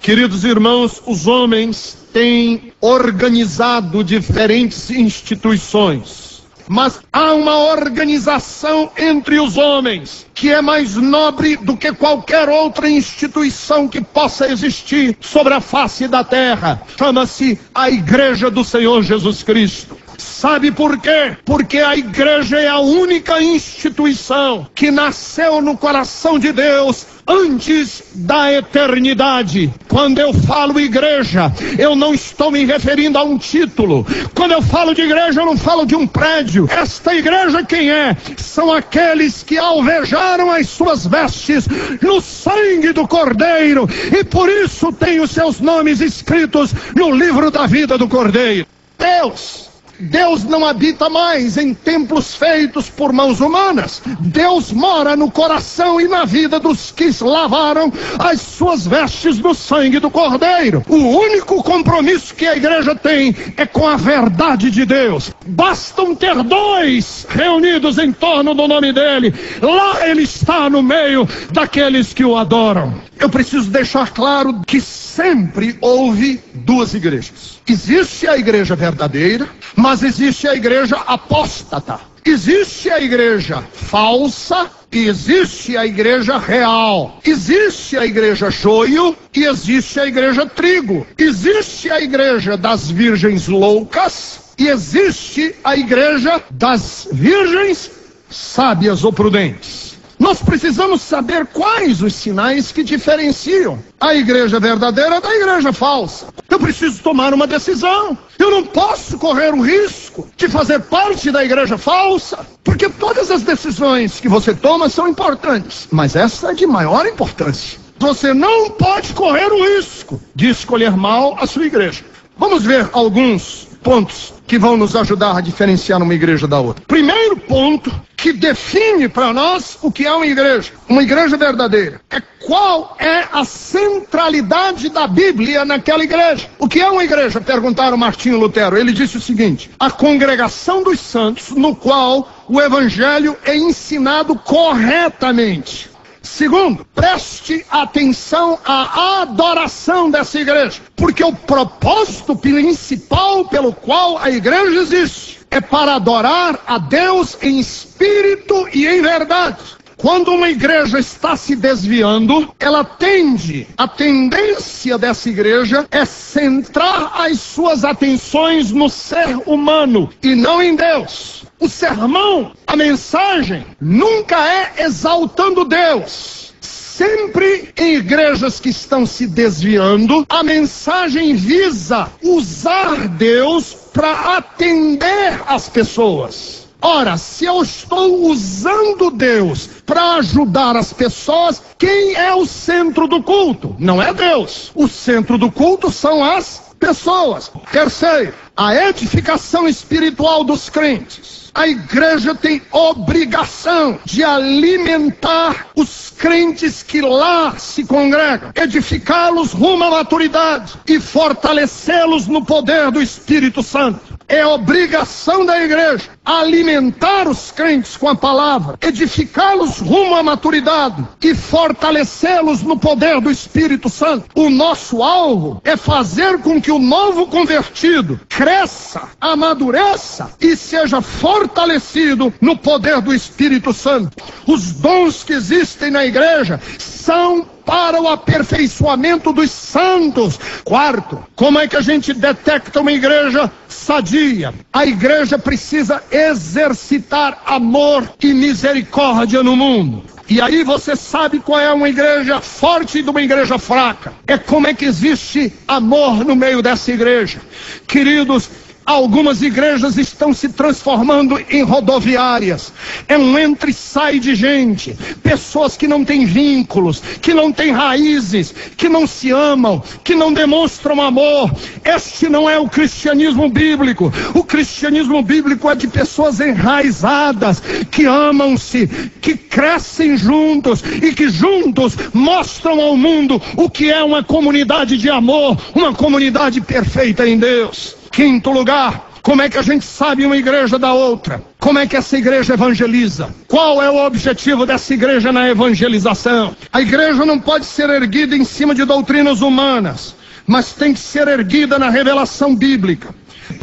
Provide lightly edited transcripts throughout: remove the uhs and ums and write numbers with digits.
Queridos irmãos, os homens têm organizado diferentes instituições, mas há uma organização entre os homens que é mais nobre do que qualquer outra instituição que possa existir sobre a face da terra. Chama-se a Igreja do Senhor Jesus Cristo. Sabe por quê? Porque a igreja é a única instituição que nasceu no coração de Deus antes da eternidade. Quando eu falo igreja, eu não estou me referindo a um título. Quando eu falo de igreja, eu não falo de um prédio. Esta igreja quem é? São aqueles que alvejaram as suas vestes no sangue do Cordeiro, e por isso têm os seus nomes escritos no livro da vida do Cordeiro. Deus não habita mais em templos feitos por mãos humanas. Deus mora no coração e na vida dos que lavaram as suas vestes no sangue do Cordeiro. O único compromisso que a igreja tem é com a verdade de Deus. Bastam ter dois reunidos em torno do nome dele. Lá ele está no meio daqueles que o adoram. Eu preciso deixar claro que sempre houve duas igrejas. Existe a igreja verdadeira, mas existe a igreja apóstata. Existe a igreja falsa e existe a igreja real. Existe a igreja joio e existe a igreja trigo. Existe a igreja das virgens loucas e existe a igreja das virgens sábias ou prudentes. Nós precisamos saber quais os sinais que diferenciam a igreja verdadeira da igreja falsa. Eu preciso tomar uma decisão. Eu não posso correr o risco de fazer parte da igreja falsa, porque todas as decisões que você toma são importantes, mas essa é de maior importância. Você não pode correr o risco de escolher mal a sua igreja. Vamos ver alguns pontos que vão nos ajudar a diferenciar uma igreja da outra. Primeiro ponto que define para nós o que é uma igreja verdadeira, é qual é a centralidade da Bíblia naquela igreja. O que é uma igreja? Perguntaram Martinho Lutero. Ele disse o seguinte: a congregação dos santos, no qual o evangelho é ensinado corretamente. Segundo, preste atenção à adoração dessa igreja, porque o propósito principal pelo qual a igreja existe é para adorar a Deus em espírito e em verdade. Quando uma igreja está se desviando, a tendência dessa igreja é centrar as suas atenções no ser humano e não em Deus. O sermão, a mensagem, nunca é exaltando Deus. Sempre em igrejas que estão se desviando, a mensagem visa usar Deus para atender as pessoas. Ora, se eu estou usando Deus para ajudar as pessoas, quem é o centro do culto? Não é Deus. O centro do culto são as pessoas. Terceiro, a edificação espiritual dos crentes. A igreja tem obrigação de alimentar os crentes que lá se congregam, edificá-los rumo à maturidade e fortalecê-los no poder do Espírito Santo. É obrigação da igreja alimentar os crentes com a palavra, edificá-los rumo à maturidade e fortalecê-los no poder do Espírito Santo. O nosso alvo é fazer com que o novo convertido cresça, amadureça e seja fortalecido no poder do Espírito Santo. Os dons que existem na igreja são para o aperfeiçoamento dos santos. Quarto, como é que a gente detecta uma igreja sadia? A igreja precisa exercitar amor e misericórdia no mundo. E aí você sabe qual é uma igreja forte e de uma igreja fraca. É como é que existe amor no meio dessa igreja. Queridos, algumas igrejas estão se transformando em rodoviárias. É um entra e sai de gente. Pessoas que não têm vínculos, que não têm raízes, que não se amam, que não demonstram amor. Este não é o cristianismo bíblico. O cristianismo bíblico é de pessoas enraizadas, que amam-se, que crescem juntos e que juntos mostram ao mundo o que é uma comunidade de amor, uma comunidade perfeita em Deus. Quinto lugar, Como é que a gente sabe uma igreja da outra? Como é que essa igreja evangeliza? Qual é o objetivo dessa igreja na evangelização? A igreja não pode ser erguida em cima de doutrinas humanas, mas tem que ser erguida na revelação bíblica.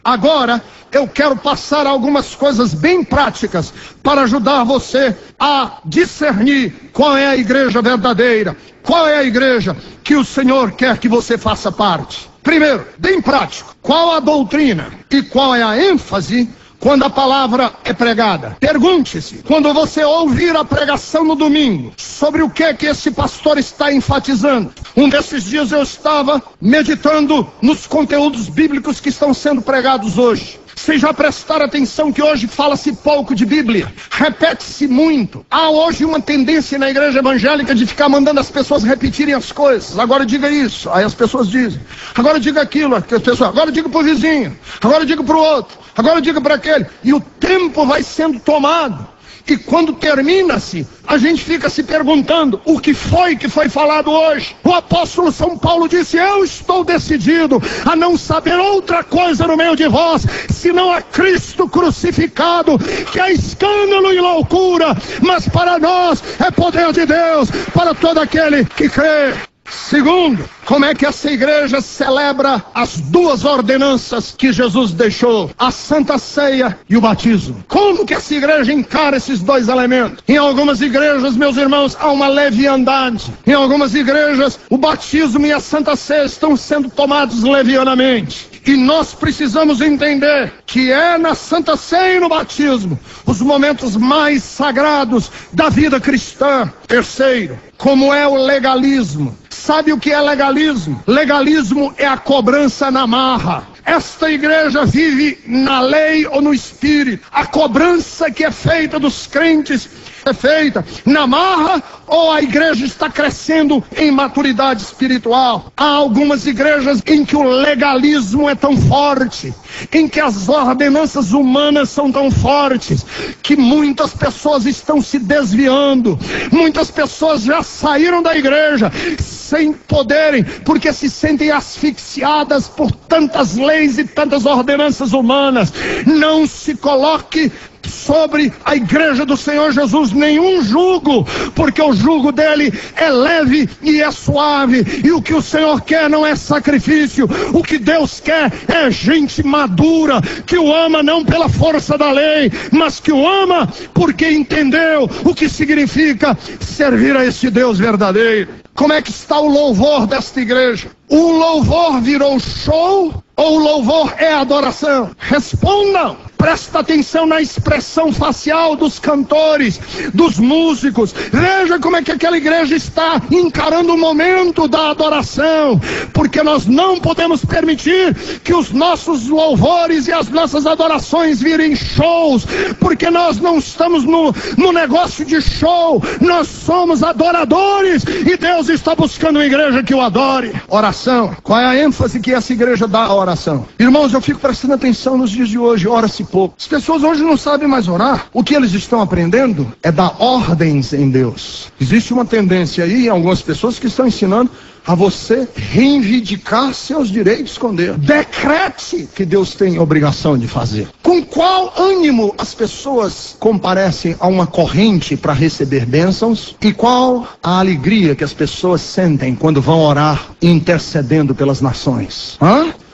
Agora, eu quero passar algumas coisas bem práticas para ajudar você a discernir qual é a igreja verdadeira, qual é a igreja que o Senhor quer que você faça parte. Primeiro, bem prático, qual a doutrina e qual é a ênfase quando a palavra é pregada? Pergunte-se, quando você ouvir a pregação no domingo, sobre o que esse pastor está enfatizando. Um desses dias eu estava meditando nos conteúdos bíblicos que estão sendo pregados hoje. Vocês já prestaram atenção que hoje fala-se pouco de Bíblia? Repete-se muito. Há hoje uma tendência na igreja evangélica de ficar mandando as pessoas repetirem as coisas. Agora diga isso, aí as pessoas dizem. Agora diga aquilo, as pessoas, agora diga para o vizinho. Agora diga para o outro. Agora diga para aquele. E o tempo vai sendo tomado. E quando termina-se, a gente fica se perguntando o que foi falado hoje. O apóstolo São Paulo disse: eu estou decidido a não saber outra coisa no meio de vós, senão a Cristo crucificado, que é escândalo e loucura, mas para nós é poder de Deus, para todo aquele que crê. Segundo, como é que essa igreja celebra as duas ordenanças que Jesus deixou? A Santa Ceia e o batismo. Como que essa igreja encara esses dois elementos? Em algumas igrejas, meus irmãos, há uma leviandade. Em algumas igrejas, o batismo e a Santa Ceia estão sendo tomados levianamente. E nós precisamos entender que é na Santa Ceia e no batismo os momentos mais sagrados da vida cristã. Terceiro, como é o legalismo? Sabe o que é legalismo? Legalismo é a cobrança na marra. Esta igreja vive na lei ou no espírito. A cobrança que é feita dos crentes é feita na marra, ou a igreja está crescendo em maturidade espiritual? Há algumas igrejas em que o legalismo é tão forte, em que as ordenanças humanas são tão fortes, que muitas pessoas estão se desviando. Muitas pessoas já saíram da igreja sem poderem, porque se sentem asfixiadas por tantas leis e tantas ordenanças humanas. Não se coloque sobre a igreja do Senhor Jesus nenhum jugo, porque o jugo dele é leve e é suave, e o que o Senhor quer não é sacrifício. O que Deus quer é gente madura, que o ama não pela força da lei, mas que o ama porque entendeu o que significa servir a esse Deus verdadeiro. Como é que está o louvor desta igreja? O louvor virou show ou o louvor é adoração? Respondam. Presta atenção na expressão facial dos cantores, dos músicos. Veja como é que aquela igreja está encarando o momento da adoração, porque nós não podemos permitir que os nossos louvores e as nossas adorações virem shows, porque nós não estamos no negócio de show, nós somos adoradores, e Deus está buscando uma igreja que o adore. Oração. Qual é a ênfase que essa igreja dá à oração? Irmãos, eu fico prestando atenção nos dias de hoje. Ora-se pouco. As pessoas hoje não sabem mais orar. O que eles estão aprendendo é dar ordens em Deus. Existe uma tendência aí em algumas pessoas que estão ensinando a você reivindicar seus direitos com Deus. Decrete que Deus tem obrigação de fazer. Com qual ânimo as pessoas comparecem a uma corrente para receber bênçãos? E qual a alegria que as pessoas sentem quando vão orar intercedendo pelas nações?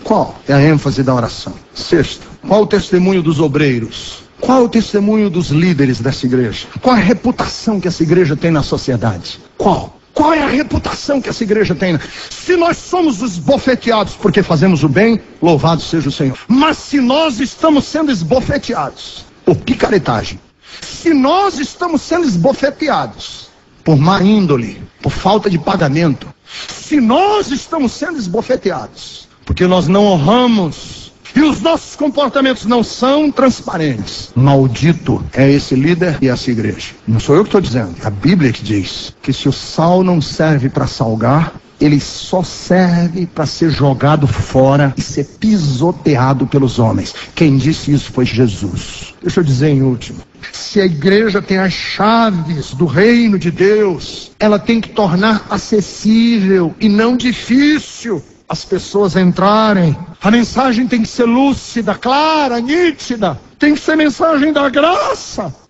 Qual é a ênfase da oração? Sexto, qual o testemunho dos obreiros? Qual o testemunho dos líderes dessa igreja? Qual a reputação que essa igreja tem na sociedade? Qual? Qual é a reputação que essa igreja tem? Se nós somos esbofeteados porque fazemos o bem, louvado seja o Senhor. Mas se nós estamos sendo esbofeteados por picaretagem, se nós estamos sendo esbofeteados por má índole, por falta de pagamento, se nós estamos sendo esbofeteados porque nós não honramos e os nossos comportamentos não são transparentes, maldito é esse líder e essa igreja. Não sou eu que estou dizendo, é a Bíblia que diz que se o sal não serve para salgar, ele só serve para ser jogado fora e ser pisoteado pelos homens. Quem disse isso foi Jesus. Deixa eu dizer em último, se a igreja tem as chaves do reino de Deus, ela tem que tornar acessível e não difícil as pessoas entrarem. A mensagem tem que ser lúcida, clara, nítida. Tem que ser mensagem da graça.